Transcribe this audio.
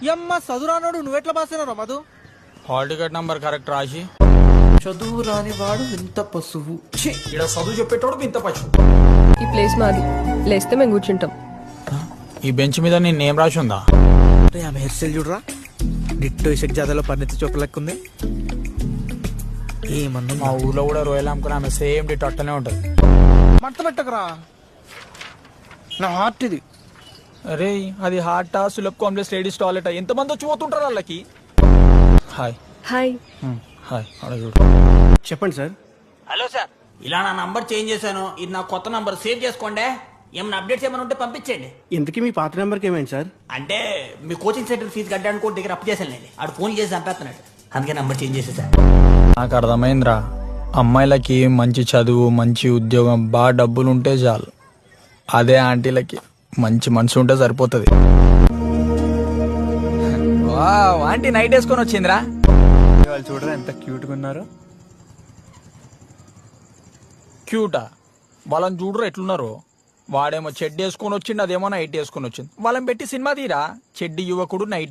యమ్మ చదువురానోడు నువ్వెట్లా పాస్ అయినావు Madhu? Hall ticket number correct రాసి చదువు రాని వాడు ఇంత పశువు. ఇక్కడ చదువు చెప్పేటోడు ఇంత పచ్చు. ఈ ప్లేస్ మాది, లేస్తే మేము కూర్చుంటాం. ఈ బెంచ్ మీద నీ నేమ్ రాసి ఉందా? ఆమె హెయిర్ స్టైల్ చూడరా, డిట్టో ఇషక్ జాతరలో పరిణితి చొప్పులెక్కుంది. ఏమన్నా మా ఊర్లో కూడా రోయల్ అమ్ముకుని ఆమె సేమ్ డిట్ అట్టనే ఉంటది. మంట పెట్టకరా, నా హార్ట్ ఇది. అరే అది హార్టా సులభ్ కాంప్లెక్స్ లేడీస్ టాయిలెట్ ఎంతమంది వచ్చి పోతుంటారు వాళ్ళకి. Hi hi. హాయ్ అడుగు. చెప్పండి సార్. హలో సార్, ఇలా నా నంబర్ చేంజ్ చేశాను, ఇది నా కొత్త నంబర్, సేవ్ చేసుకోండి. ఏమైనా అప్డేట్స్ ఏమైనా ఉంటే పంపించండి. ఇంతకీ మీ పాత నెంబర్కి ఏమైంది సార్? అంటే మీ కోచింగ్ సెంటర్ ఫీజు కట్టడానికి కూడా దగ్గర అప్పు చేశాను నేను. ఆడు ఫోన్ చేసి చంపేస్తున్నాడు, అందుకే నంబర్ చేంజ్ చేసేసాను. నాకు అర్థమైందిరా, అమ్మాయిలకి మంచి చదువు మంచి ఉద్యోగం బాగా డబ్బులు ఉంటే చాలు. అదే ఆంటీలకి మంచి మనసు ఉంటే సరిపోతుంది. ఆంటీ నైట్ వేసుకొని వచ్చిందిరా. వాళ్ళు చూడరా ఎంత క్యూట్ గా ఉన్నారు. క్యూటా? వాళ్ళని చూడరు ఎట్లున్నారు. వాడేమో చెడ్డి వేసుకొని వచ్చిండు, అదేమో నైట్ వేసుకొని వచ్చింది. వాళ్ళని పెట్టి సినిమా తీరా, చెడ్డి యువకుడు నైట్